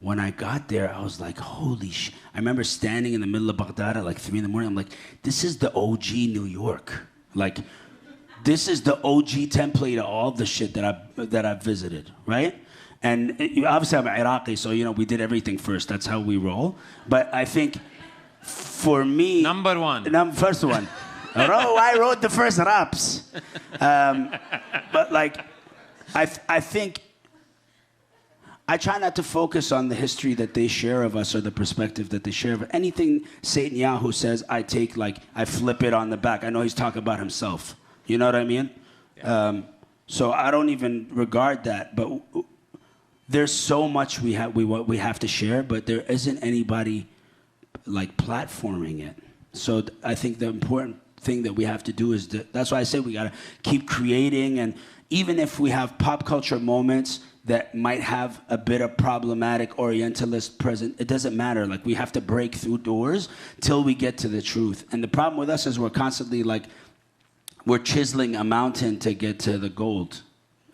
when I got there, I was like, holy shit. I remember standing in the middle of Baghdad at like 3 in the morning. I'm like, this is the OG New York. Like, this is the OG template of all the shit that I've visited, right? And obviously I'm Iraqi, so, you know, we did everything first. That's how we roll. But I think for me... Number one. First one. I wrote the first raps. But like, I think... I try not to focus on the history that they share of us or the perspective that they share of it. Anything Netanyahu says, I take like, I flip it on the back. I know he's talking about himself. You know what I mean? Yeah. So I don't even regard that. But there's so much we have to share, but there isn't anybody like platforming it. So I think the important thing that we have to do is that's why I say we got to keep creating. And even if we have pop culture moments that might have a bit of problematic Orientalist present, it doesn't matter. Like, we have to break through doors till we get to the truth. And the problem with us is we're constantly like, we're chiseling a mountain to get to the gold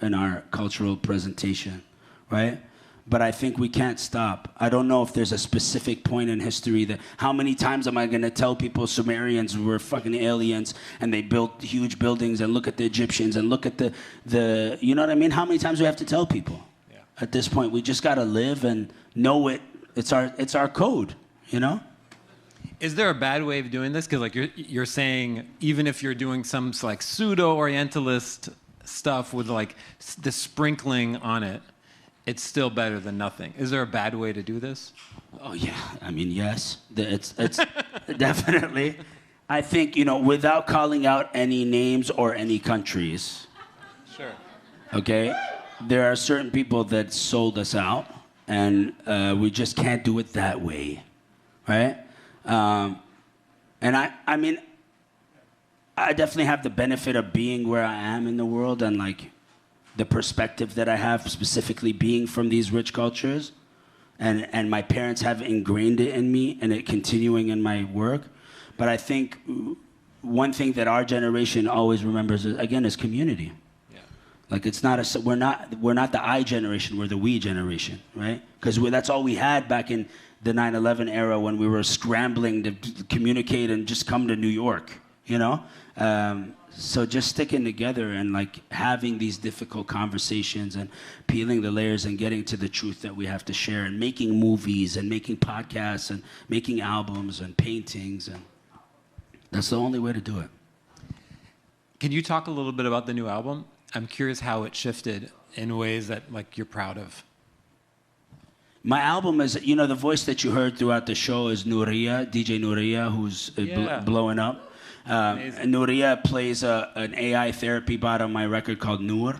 in our cultural presentation, right? But I think we can't stop. I don't know if there's a specific point in history that, how many times am I gonna tell people Sumerians were fucking aliens and they built huge buildings, and look at the Egyptians and look at the you know what I mean? How many times do we have to tell people? Yeah. At this point, we just gotta live and know it. It's our code, you know? Is there a bad way of doing this? Because like you're saying, even if you're doing some like pseudo-Orientalist stuff with like the sprinkling on it, it's still better than nothing. Is there a bad way to do this? Oh yeah, I mean, yes, it's definitely. I think, you know, without calling out any names or any countries. Sure. Okay, there are certain people that sold us out, and we just can't do it that way, right? And I mean, I definitely have the benefit of being where I am in the world, and like the perspective that I have, specifically being from these rich cultures, and my parents have ingrained it in me and it continuing in my work. But I think one thing that our generation always remembers is community. Yeah. Like, it's not we're not the I generation, we're the we generation, right? Because that's all we had back in the 9/11 era, when we were scrambling to communicate and just come to New York, you know? So just sticking together and like having these difficult conversations and peeling the layers and getting to the truth that we have to share, and making movies and making podcasts and making albums and paintings, and that's the only way to do it. Can you talk a little bit about the new album? I'm curious how it shifted in ways that like you're proud of. My album is, you know, the voice that you heard throughout the show is Nuria, DJ Nuria, who's blowing up. Nuria plays an AI therapy bot on my record called Noor,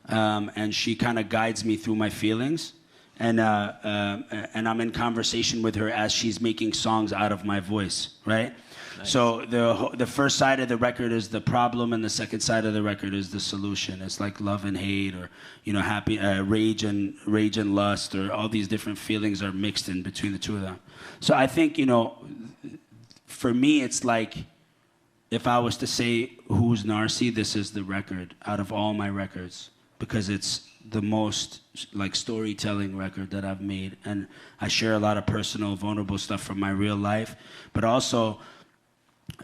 and she kind of guides me through my feelings, and I'm in conversation with her as she's making songs out of my voice, right? Nice. So the first side of the record is the problem, and the second side of the record is the solution. It's like love and hate, or happy, rage and lust, or all these different feelings are mixed in between the two of them. So I think for me, it's like, if I was to say who's Narcy, this is the record out of all my records, because it's the most like storytelling record that I've made, and I share a lot of personal, vulnerable stuff from my real life, but also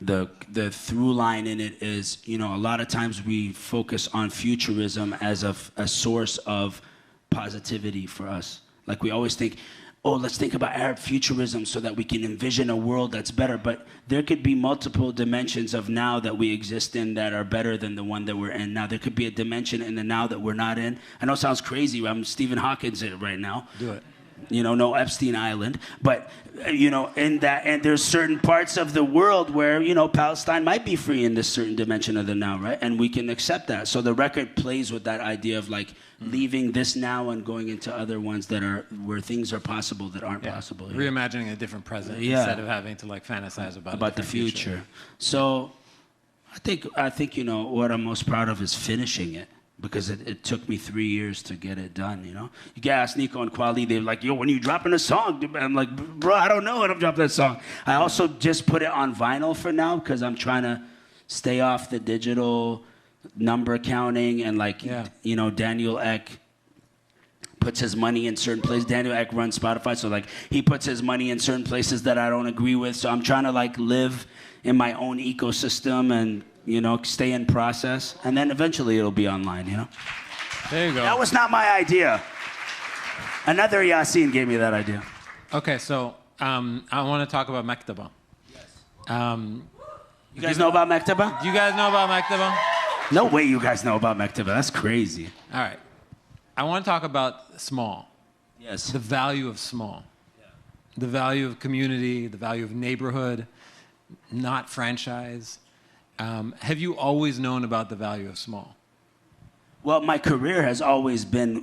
the through line in it is, a lot of times we focus on futurism as a source of positivity for us. Like we always think, let's think about Arab futurism so that we can envision a world that's better. But there could be multiple dimensions of now that we exist in that are better than the one that we're in now. There could be a dimension in the now that we're not in. I know it sounds crazy. I'm Stephen Hawking's in it right now. Do it. No Epstein Island. But, in that, and there's certain parts of the world where, Palestine might be free in this certain dimension of the now, right? And we can accept that. So the record plays with that idea of like leaving this now and going into other ones that are where things are possible that aren't possible. Reimagining a different present instead of having to like fantasize about the future. So I think what I'm most proud of is finishing it. Because it took me 3 years to get it done, You can ask Niko and Kweli, they're like, yo, when are you dropping a song? I'm like, bro, I don't know when I'm dropping that song. I also just put it on vinyl for now because I'm trying to stay off the digital number counting and Daniel Ek puts his money in certain places. Daniel Ek runs Spotify, so like he puts his money in certain places that I don't agree with. So I'm trying to like live in my own ecosystem and stay in process, and then eventually it'll be online, There you go. That was not my idea. Another Yasin gave me that idea. Okay, so I want to talk about Maktaba. Yes. You guys know about Maktaba? Do you guys know about Maktaba? No way you guys know about Maktaba. That's crazy. All right. I want to talk about small. Yes. The value of small. Yeah. The value of community, the value of neighborhood, not franchise. Have you always known about the value of small? Well, my career has always been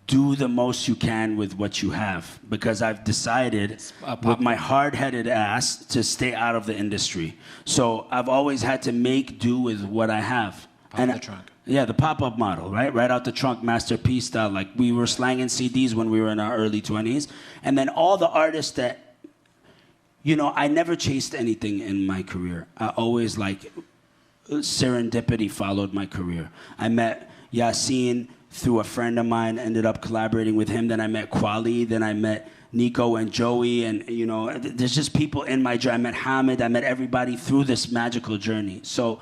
do the most you can with what you have, because I've decided with my hard-headed ass to stay out of the industry. So I've always had to make do with what I have. Pop the trunk. Yeah, the pop-up model, right? Right out the trunk, masterpiece style. Like we were slanging CDs when we were in our early 20s. And then all the artists that, I never chased anything in my career. I always serendipity followed my career. I met Yasin through a friend of mine, ended up collaborating with him. Then I met Kweli, then I met Niko and Joey, and there's just people in my journey. I met Hamed, I met everybody through this magical journey. So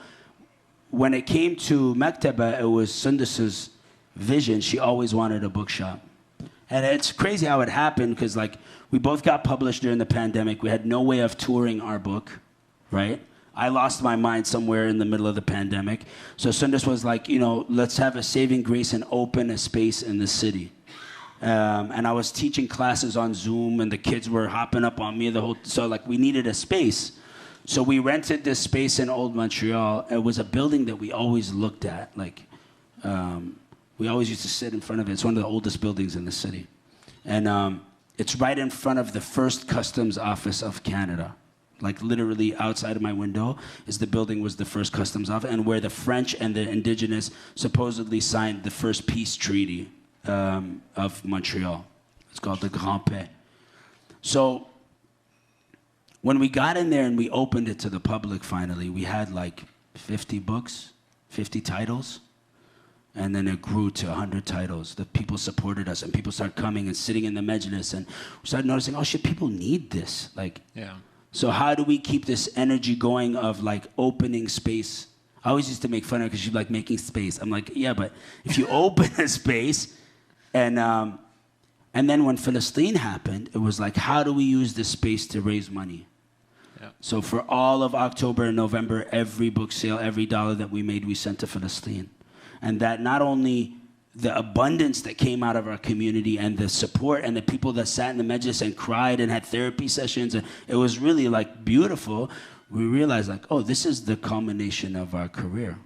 when it came to Maktaba, it was Sondos's vision. She always wanted a bookshop. And it's crazy how it happened, because we both got published during the pandemic. We had no way of touring our book, right? I lost my mind somewhere in the middle of the pandemic. So Sondos was like, let's have a saving grace and open a space in the city. And I was teaching classes on Zoom, and the kids were hopping up on me so we needed a space. So we rented this space in Old Montreal. It was a building that we always looked at. We always used to sit in front of it. It's one of the oldest buildings in the city. And it's right in front of the first customs office of Canada. Literally outside of my window is the building was the first customs office, and where the French and the indigenous supposedly signed the first peace treaty of Montreal. It's called the Grand Paix. So when we got in there and we opened it to the public finally, we had 50 books, 50 titles. And then it grew to 100 titles. The people supported us, and people started coming and sitting in the Majlis, and we started noticing, oh shit, people need this. Yeah. So how do we keep this energy going of opening space? I always used to make fun of her because she's making space. I'm like, yeah, but if you open a space, and then when Palestine happened, it was how do we use this space to raise money? Yeah. So for all of October and November, every book sale, every dollar that we made, we sent to Palestine. And that not only the abundance that came out of our community and the support and the people that sat in the Majlis and cried and had therapy sessions, and it was really beautiful. we realized like, oh, this is the culmination of our career.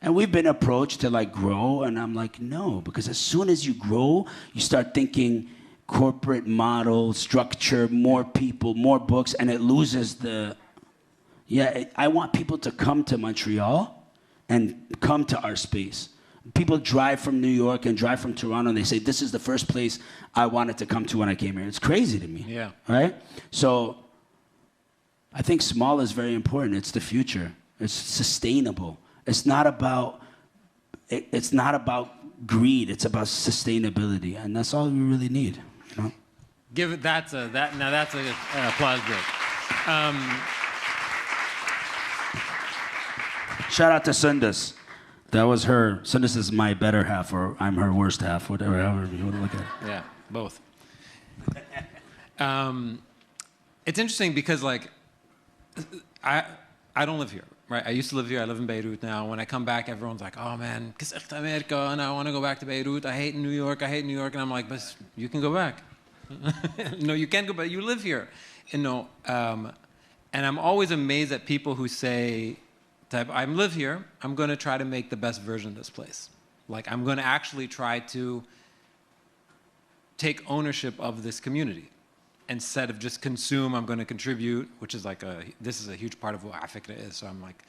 And we've been approached to like grow, and I'm like, no, because as soon as you grow, you start thinking corporate model, structure, more people, more books, and it loses the, I want people to come to Montreal and come to our space. People drive from New York and drive from Toronto, and they say, this is the first place I wanted to come to when I came here. It's crazy to me. Yeah. Right? So I think small is very important. It's the future. It's sustainable. It's not about greed. It's about sustainability, and that's all we really need. You know? Give it that's an applause break. Shout out to Sondos. That was her. Sondos is my better half, or I'm her worst half, whatever, however you want to look at it. Yeah, both. It's interesting because, like, I don't live here, right? I used to live here. I live in Beirut now. When I come back, everyone's like, "Oh man, Kasicht America," and I want to go back to Beirut. I hate New York. And I'm like, "But you can go back." No, you can't go back. You live here, and I'm always amazed at people who say, I live here, I'm going to try to make the best version of this place. Like, I'm going to actually try to take ownership of this community. Instead of just consume, I'm going to contribute, which is like this is a huge part of what afikra is. So I'm like,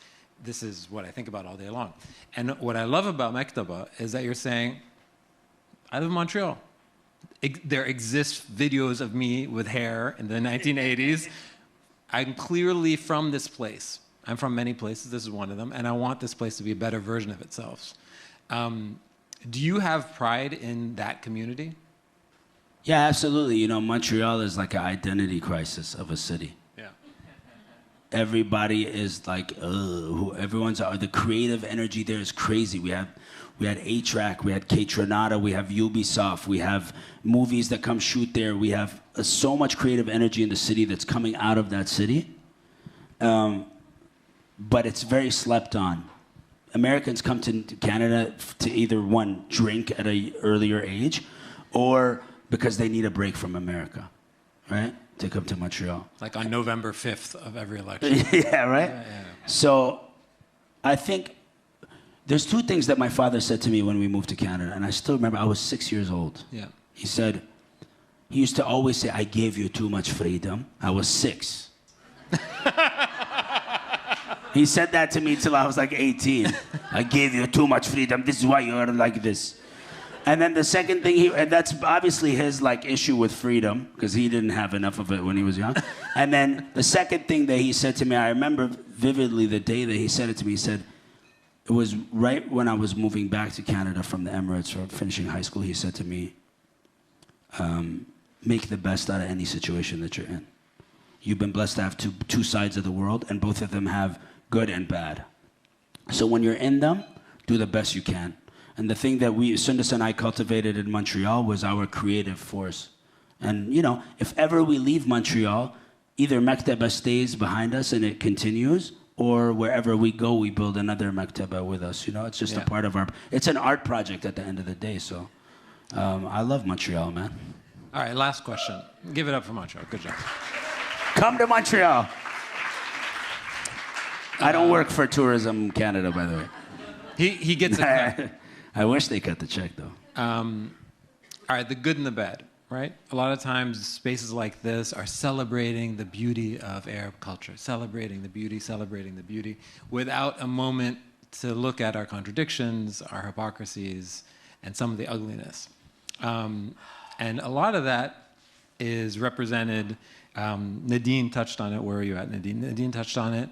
this is what I think about all day long. And what I love about Maktaba is that you're saying, I live in Montreal. There exist videos of me with hair in the 1980s. I'm clearly from this place. I'm from many places, this is one of them, and I want this place to be a better version of itself. Do you have pride in that community? Yeah, absolutely. You know, Montreal is like an identity crisis of a city. Yeah. Everybody is like, the creative energy there is crazy. We had A-Track, we had K-Tronada, we have Ubisoft, we have movies that come shoot there. We have so much creative energy in the city that's coming out of that city. But it's very slept on. Americans come to Canada to either, one, drink at an earlier age, or because they need a break from America, right? To come to Montreal. Like on November 5th of every election. Yeah, right? Yeah. So I think there's two things that my father said to me when we moved to Canada, and I still remember I was 6 years old. Yeah. He used to always say, I gave you too much freedom. I was 6. He said that to me till I was like 18. I gave you too much freedom. This is why you're like this. And then the second thing, and that's obviously his like issue with freedom, because he didn't have enough of it when he was young. And then the second thing that he said to me, I remember vividly the day that he said it to me. He said, it was right when I was moving back to Canada from the Emirates or finishing high school. He said to me, make the best out of any situation that you're in. You've been blessed to have two sides of the world, and both of them have good and bad. So when you're in them, do the best you can. And the thing that Sondos and I cultivated in Montreal was our creative force. And, you know, if ever we leave Montreal, either Maktaba stays behind us and it continues, or wherever we go, we build another Maktaba with us. You know, it's just a part of it's an art project at the end of the day. So I love Montreal, man. All right, last question. Give it up for Montreal. Good job. Come to Montreal. I don't work for Tourism Canada, by the way. He gets it. I wish they cut the check, though. All right, the good and the bad, right? A lot of times spaces like this are celebrating the beauty of Arab culture, celebrating the beauty, without a moment to look at our contradictions, our hypocrisies, and some of the ugliness. And a lot of that is represented, Nadine touched on it. Where are you at, Nadine? Nadine touched on it.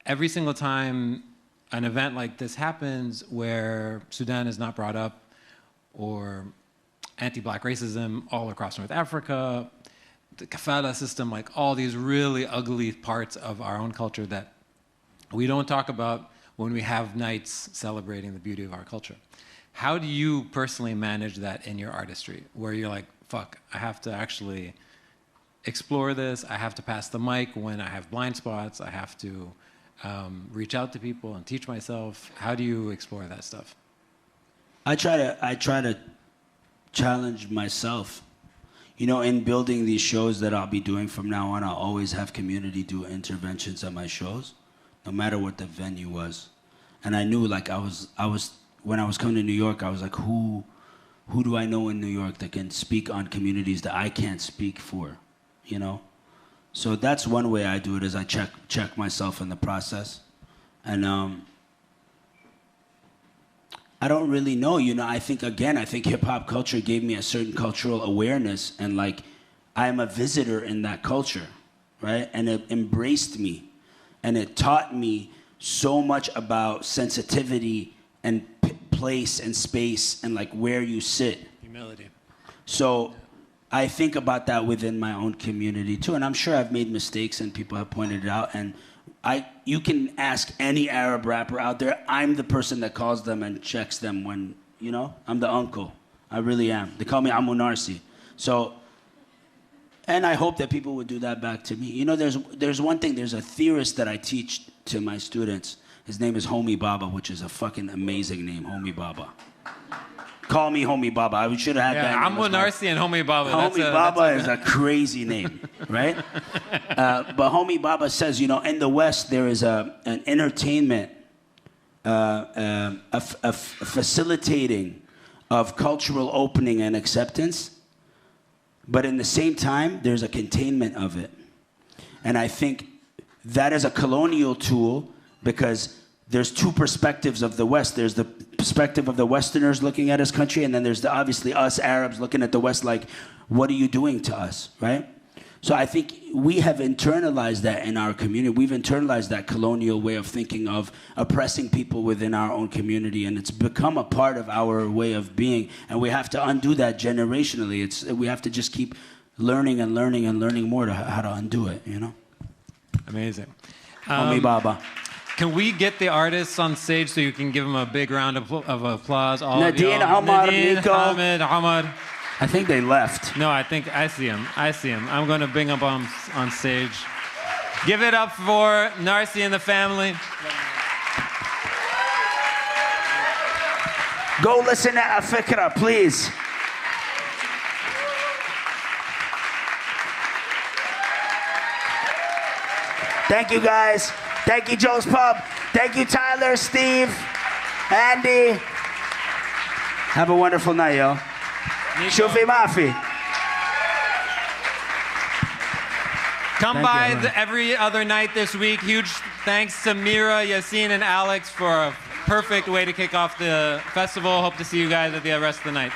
Every single time an event like this happens where Sudan is not brought up, or anti-black racism all across North Africa, the kafala system, like all these really ugly parts of our own culture that we don't talk about when we have nights celebrating the beauty of our culture. How do you personally manage that in your artistry, where you're like, fuck, I have to actually explore this, I have to pass the mic when I have blind spots, I have to reach out to people and teach myself? How do you explore that stuff? I try to challenge myself. you know, in building these shows that I'll be doing from now on, I'll always have community do interventions at my shows, no matter what the venue was. And I knew, like, when I was coming to New York, I was like, who do I know in New York that can speak on communities that I can't speak for, you know? So that's one way I do it, is I check myself in the process. And I don't really know, you know, I think hip hop culture gave me a certain cultural awareness, and like, I'm a visitor in that culture, right? And it embraced me, and it taught me so much about sensitivity and place and space and like where you sit. Humility. So I think about that within my own community too, and I'm sure I've made mistakes and people have pointed it out, and you can ask any Arab rapper out there, I'm the person that calls them and checks them when, you know, I'm the uncle. I really am. They call me Amu Narcy. So, and I hope that people would do that back to me. You know, there's one thing, there's a theorist that I teach to my students. His name is Homie Baba, which is a fucking amazing name, Homie Baba. Call me Homie Baba. I should have had that. Amu Narcy and Homie Baba. Homie Baba is a crazy name, right? But Homie Baba says, you know, in the West there is an entertainment, a facilitating of cultural opening and acceptance, but in the same time there's a containment of it. And I think that is a colonial tool, because there's two perspectives of the West. There's the perspective of the Westerners looking at his country, and then there's obviously us Arabs looking at the West like, what are you doing to us, right? So I think we have internalized that in our community. We've internalized that colonial way of thinking of oppressing people within our own community, and it's become a part of our way of being, and we have to undo that generationally. We have to just keep learning and learning and learning more to how to undo it, you know? Amazing. Homie Baba. Can we get the artists on stage so you can give them a big round of applause? All Nadine, of Omar, Nadine, Niko. Hamed, Omar. I think they left. No, I think I see him. I'm going to bring him on stage. Give it up for Narcy and the family. Go listen to Afikra, please. Thank you, guys. Thank you, Joe's Pub. Thank you, Tyler, Steve, Andy. Have a wonderful night, yo. Shufi Mafi. Come by every other night this week. Huge thanks to Mira, Yassine, and Alex for a perfect way to kick off the festival. Hope to see you guys at the rest of the night.